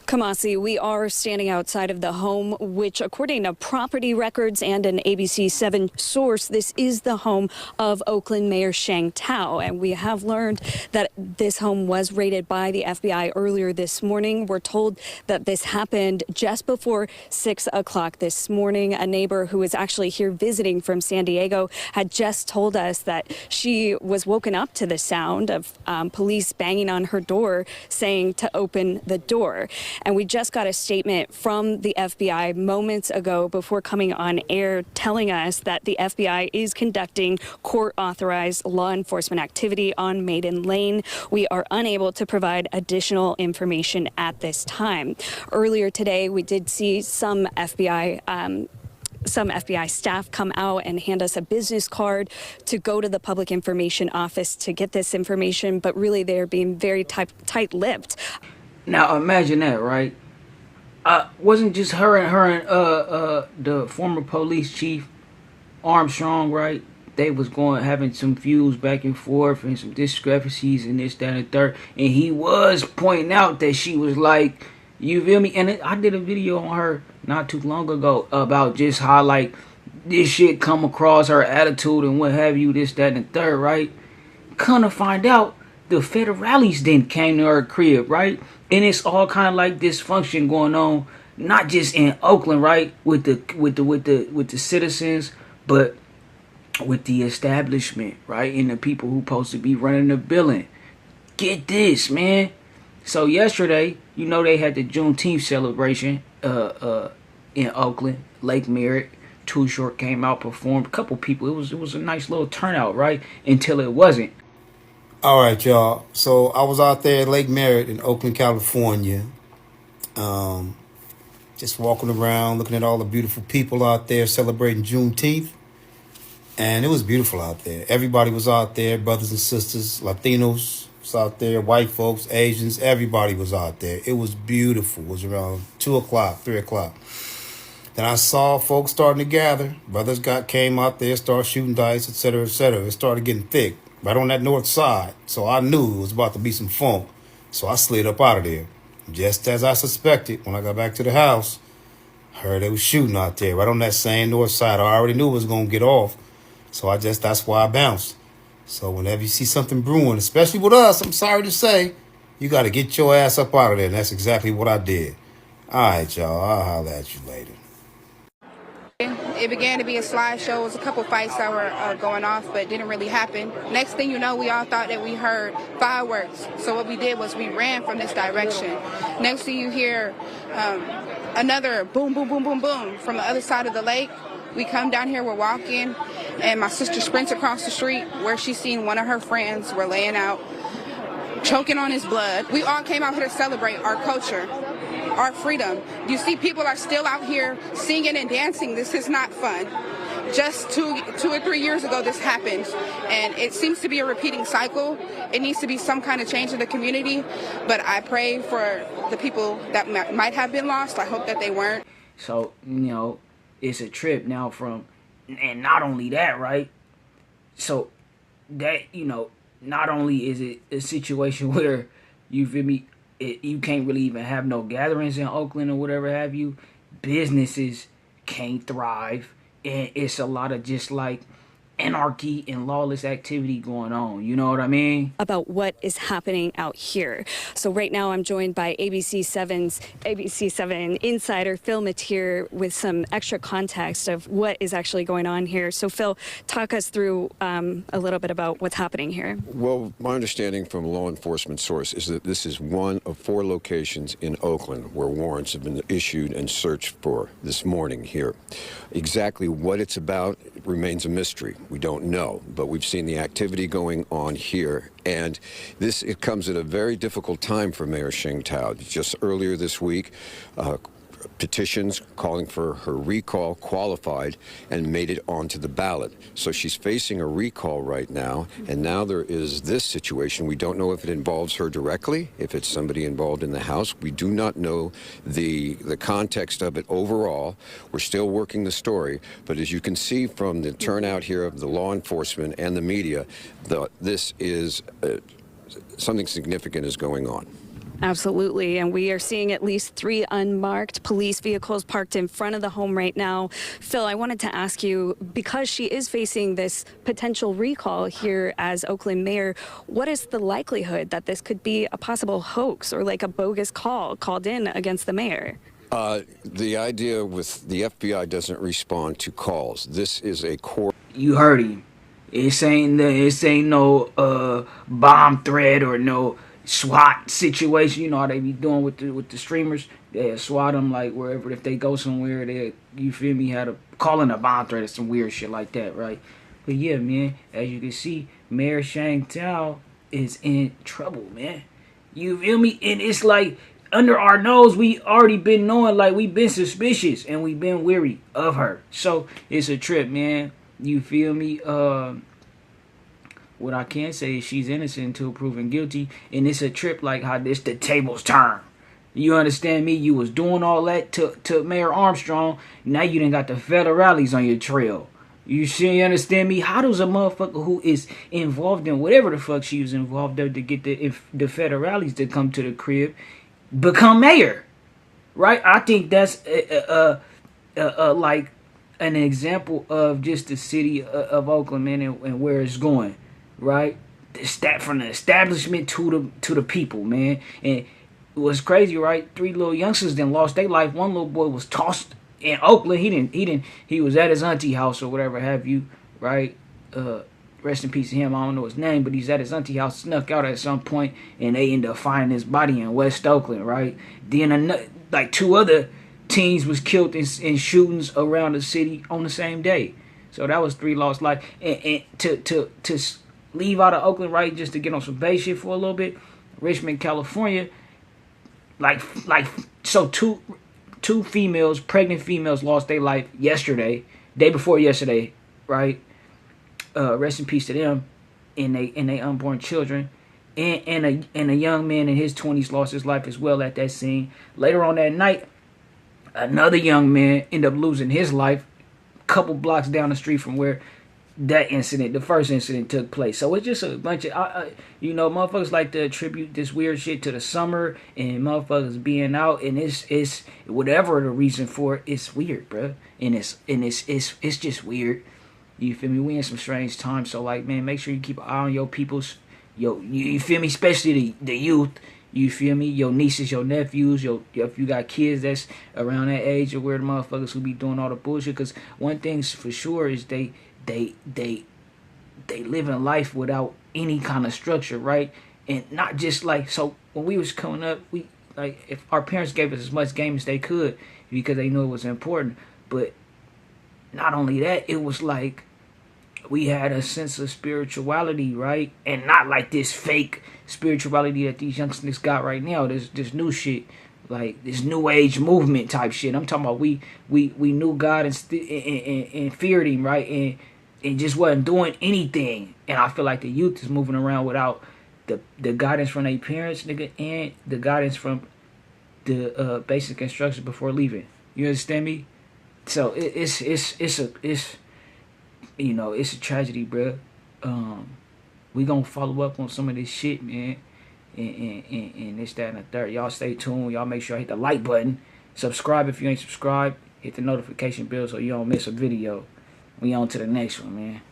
Kamasi, we are standing outside of the home, which, according to property records and an ABC7 source, this is the home of Oakland Mayor Sheng Tao. And we have learned that this home was raided by the FBI earlier this morning. We're told that this happened just before 6 o'clock this morning. A neighbor who is actually here visiting from San Diego had just told us that she was woken up to the sound of police banging on her door, saying to open the door. And we just got a statement from the FBI moments ago before coming on air telling us that the FBI is conducting court-authorized law enforcement activity on Maiden Lane. We are unable to provide additional information at this time. Earlier today, we did see some FBI staff come out and hand us a business card to go to the public information office to get this information, but really they're being very tight-lipped. Now imagine that, right? Wasn't just her and the former police chief Armstrong, right? They was having some feuds back and forth and some discrepancies and this, that, and the third. And he was pointing out that she was like, you feel me? And I did a video on her not too long ago about just how like this shit come across, her attitude and what have you, this, that, and the third, right? Come to find out, the federales then came to her crib, right? And it's all kind of like dysfunction going on, not just in Oakland, right, with the citizens, but with the establishment, right, and the people who supposed to be running the building. Get this, man. So yesterday, you know, they had the Juneteenth celebration in Oakland, Lake Merritt. Too Short came out, performed. A couple people. It was a nice little turnout, right? Until it wasn't. All right, y'all. So I was out there at Lake Merritt in Oakland, California. Just walking around, looking at all the beautiful people out there celebrating Juneteenth. And it was beautiful out there. Everybody was out there, brothers and sisters, Latinos was out there, white folks, Asians, everybody was out there. It was beautiful. It was around 2 o'clock, 3 o'clock. Then I saw folks starting to gather. Brothers came out there, started shooting dice, et cetera, et cetera. It started getting thick right on that north side. So I knew it was about to be some funk. So I slid up out of there. Just as I suspected, when I got back to the house, I heard they was shooting out there right on that same north side. I already knew it was going to get off. So that's why I bounced. So whenever you see something brewing, especially with us, I'm sorry to say, you got to get your ass up out of there. And that's exactly what I did. All right, y'all. I'll holler at you later. It began to be a slideshow. It was a couple fights that were going off, but it didn't really happen. Next thing you know, we all thought that we heard fireworks. So what we did was we ran from this direction. Next thing you hear, another boom, boom, boom, boom, boom from the other side of the lake. We come down here, we're walking, and my sister sprints across the street where she's seen one of her friends. We're laying out, choking on his blood. We all came out here to celebrate our culture, our freedom. You see, people are still out here singing and dancing. This is not fun. Just two or 3 years ago, this happened, and it seems to be a repeating cycle. It needs to be some kind of change in the community, but I pray for the people that might have been lost. I hope that they weren't. So, you know, it's a trip now and not only that, right? So that, you know, not only is it a situation where, you feel me, you can't really even have no gatherings in Oakland or whatever have you. Businesses can't thrive. And it's a lot of just like anarchy and lawless activity going on. You know what I mean? About what is happening out here. So right now I'm joined by ABC7 insider Phil Mateer with some extra context of what is actually going on here. So Phil, talk us through a little bit about what's happening here. Well, my understanding from a law enforcement source is that this is one of 4 locations in Oakland where warrants have been issued and searched for this morning here. Exactly what it's about remains a mystery. We don't know, but we've seen the activity going on here, and it comes at a very difficult time for Mayor Sheng Tao. Just earlier this week, petitions calling for her recall qualified and made it onto the ballot. So she's facing a recall right now, and now there is this situation. We don't know if it involves her directly, if it's somebody involved in the House. We do not know the context of it overall. We're still working the story, but as you can see from the turnout here of the law enforcement and the media, this is something significant is going on. Absolutely. And we are seeing at least 3 unmarked police vehicles parked in front of the home right now. Phil, I wanted to ask you, because she is facing this potential recall here as Oakland mayor, what is the likelihood that this could be a possible hoax or like a bogus call called in against the mayor? The idea with the FBI doesn't respond to calls. This is a core. You heard him. It ain't no bomb threat or no SWAT situation. You know how they be doing with the streamers. They SWAT them like wherever, if they go somewhere, they, you feel me, had a call in a bomb threat or some weird shit like that, right? But yeah, man, as you can see, Mayor Shang Tao is in trouble, man. You feel me? And it's like under our nose, we already been knowing, like we been suspicious and we been weary of her. So it's a trip, man. You feel me? What I can say is she's innocent until proven guilty, and it's a trip like how this the tables turn. You understand me? You was doing all that to Mayor Armstrong. Now you done got the federales on your trail. You understand me? How does a motherfucker who is involved in whatever the fuck she was involved in to get the federales to come to the crib become mayor? Right? I think that's like an example of just the city of Oakland, man, and where it's going. Right? From the establishment to the people, man. And it was crazy, right? 3 little youngsters then lost their life. One little boy was tossed in Oakland. He was at his auntie house or whatever have you, right? Rest in peace to him. I don't know his name, but he's at his auntie house, snuck out at some point, and they end up finding his body in West Oakland, right? Then like 2 other teens was killed in shootings around the city on the same day. So that was 3 lost lives. And to leave out of Oakland, right, just to get on some base shit for a little bit, Richmond, California, so two females, pregnant females, lost their life yesterday, day before yesterday, right? Rest in peace to them, and they unborn children, and a young man in his 20s lost his life as well at that scene. Later on that night, another young man ended up losing his life a couple blocks down the street from where that incident, the first incident, took place. So it's just a bunch of, motherfuckers like to attribute this weird shit to the summer and motherfuckers being out, and it's whatever the reason for it, it's weird, bro. And it's just weird. You feel me? We in some strange times, so like, man, make sure you keep an eye on your peoples, you feel me? Especially the youth. You feel me? Your nieces, your nephews, if you got kids that's around that age or where the motherfuckers who be doing all the bullshit. Because one thing's for sure is they live in life without any kind of structure, right? And not just like, so when we was coming up, we like, if our parents gave us as much game as they could because they knew it was important, but not only that, it was like we had a sense of spirituality, right? And not like this fake spirituality that these youngsters got right now. This new shit, like this new age movement type shit. I'm talking about we knew God and feared him, right? And just wasn't doing anything. And I feel like the youth is moving around without the guidance from their parents, nigga, and the guidance from the basic instructions before leaving. You understand me? So it's a tragedy, bro. We gonna follow up on some of this shit, man. And this, that, and the third. Y'all stay tuned. Y'all make sure I hit the like button. Subscribe if you ain't subscribed. Hit the notification bell so you don't miss a video. We on to the next one, man.